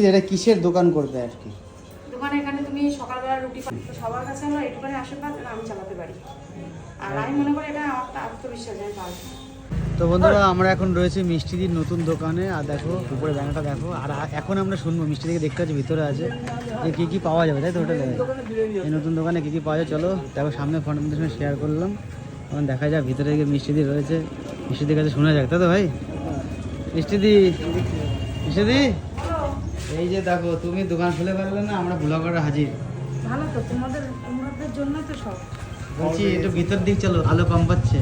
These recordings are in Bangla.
এটা কিসের দোকান করবে আর কি? দোকানে এখানে তুমি সকালবেলা রুটি তো সবার কাছে আমরা একটুখানি আশীর্বাদ আমি চালাতে পারি। আর আমি মনে করি এটা আমার আত্মবিশ্বাস আমি পারবো। তো বন্ধুরা আমরা এখন রয়েছি মিষ্টিদির নতুন দোকানে। আর দেখো উপরে ব্যানারটা দেখো। আর এখন আমরা শুনবো মিষ্টি থেকে দেখতে পাচ্ছি ভিতরে আছে যে কী কী পাওয়া যাবে, তাই তো? হোটেলে এই নতুন দোকানে কী কী পাওয়া যায় চলো দেখো। সামনে ফোনের সঙ্গে শেয়ার করলাম, এখন দেখা যাক ভিতরে গিয়ে মিষ্টিদি রয়েছে। মিষ্টিদির কাছে শোনা যাক, তাই তো ভাই? মিষ্টিদি, মিষ্টিদি, এই যে দেখো তুমি দোকান খুলে পারলে না, আমরা ব্লগাররা হাজির। ভালো তো, তোমাদের জন্যই তো সব। বলছি একটু ভিতর দিক চলো, আলো কম পাচ্ছে।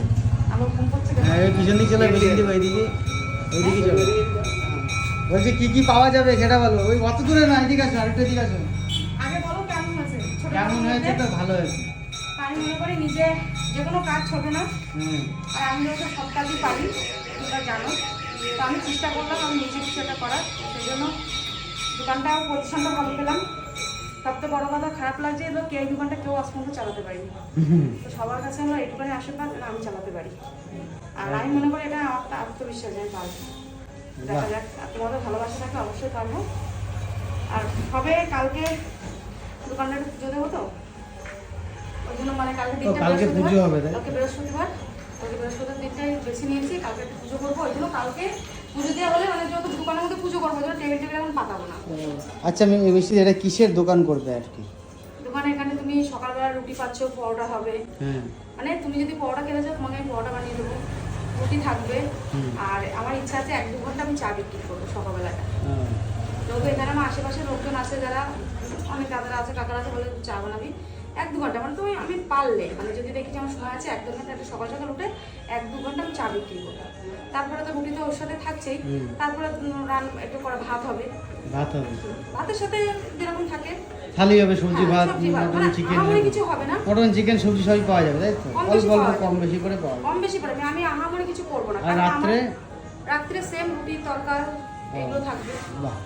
আলো কম পড়ছে। হ্যাঁ পিছন দিক চলো, বিল্ডিং দিকে ওইদিকে, ওইদিকে চলো। বলছি কি কি পাওয়া যাবে সেটা বলো। ওই অত দূরে না, এদিকে আসো, আরেকটা দিকে আসো। আগে বলো কেমন হয়েছে? কেমন হয়েছে? তো ভালো হয়েছে। আমি মনে করি নিজে যে কোনো কাজ হবে না। আর আমি যেহেতু সব কাজই পারি, তোমরা জানো, তো আমি চেষ্টা করলাম আমি নিজে কিছু একটা করার। সেই জন্য দোকানটাও পজিশনটা ভালো পেলাম। সবথেকে বড় কথা খারাপ লাগছে এলো কে এই দোকানটা কেউ আজ পর্যন্ত চালাতে পারিনি। তো সবার কাছে আমরা একটুখানি আশীর্বাদ আমি চালাতে পারি। আর আমি মনে করি এটা আমার আত্মবিশ্বাস আমি পারবো। দেখা যাক, তোমাদের ভালোবাসা থাকে অবশ্যই পারবো। আর হবে কালকে দোকানটা একটু পুজো দেবো তো, ওই জন্য মানে কালকে পুজো হবে। কালকে বৃহস্পতিবার, কালকে বৃহস্পতিবার দিনটাই বেছে নিয়েছি। কালকে একটু পুজো করবো, ওই জন্য কালকে পুজো দেওয়া হলে মানে যেহেতু দোকানের মধ্যে পুজো করবো, ওই জন্য টেবিল এখন পাতাবো না। আচ্ছা মিষ্টি এটা কিসের দোকান করবে আর কি? দোকানে এখানে তুমি সকালবেলা রুটি পাচ্ছ, পরোটা হবে। মানে তুমি যদি পরোটা খেতে চাও তোমাকে আমি পরোটা বানিয়ে দেবো, রুটি থাকবে। আর আমার ইচ্ছা আছে 1-2 ঘন্টা আমি চা বিক্রি করবো সকালবেলাটা। যেহেতু এখানে আমার আশেপাশে লোকজন আছে, যারা অনেক দাদারা আছে, কাকারা আছে, বলে চা বানাবি 1-2 ঘন্টা। মানে তুমি আমি পারলে মানে যদি দেখি যে আমার সময় আছে 1-2 ঘন্টা, একটা সকাল সকাল উঠে 1-2 ঘন্টা আমি চা বিক্রি করবো। তারপরে তো রুটি তো ওর সাথে থাকছেই, তারপরে একটু করে ভাত হবে। ভাতের সাথে যেরকম থাকে থালি হবে, সবজি ভাত, মটন চিকেন, কিছু হবে না। মটন চিকেন সবজি সবই পাওয়া যাবে, তাই তো? অল্প অল্প কম বেশি করে পাওয়া যাবে। কম বেশি করে আমি আহামরি কিছু করবো না। আর রাত্রে সেম রুটি তরকারি এগুলো থাকবে। বাহ।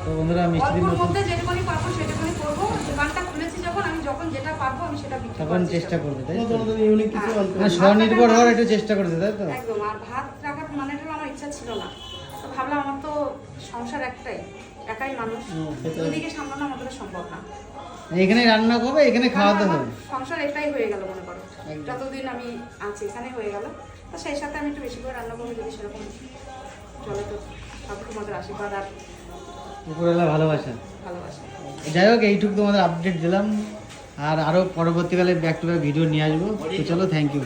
তো বন্ধুরা মিষ্টিদির মধ্যে যেটুকুনি পারবো সেটুকুনি করবো। দোকানটা খুলেছি যখন, আমি যখন যেটা পারবো আমি সেটা বিক্রি করব। তখন চেষ্টা করবে, তাই তো? ইউনিক কিছু মানে স্বনির্ভর হওয়ার একটু চেষ্টা করতে, তাই তো? একদম। আর ভাত রাখার মানেটা আমার ইচ্ছা ছিল না। তো ভাবলাম আমার তো সংসার একটাই, একাই মানুষ, দুদিকে সামলানো আমাদের সম্ভব না। এখানে রান্না করবে, এখানে খাওয়াতে হবে। সংসার এটাই হয়ে গেল মনে করো, যতদিন আমি আছি এখানে হয়ে গেল। তো সেই সাথে আমি একটু বেশি করে রান্না করবো, যদি সেরকম চলে তো সব তোমাদের আশীর্বাদ আর উপরওয়ালা ভালোবাসা। যাই হোক এইটুকু তোমাদের আপডেট দিলাম। আর আরও পরবর্তীকালে ব্যাক টু ব্যাক ভিডিও নিয়ে আসবো। তো চলো, থ্যাংক ইউ।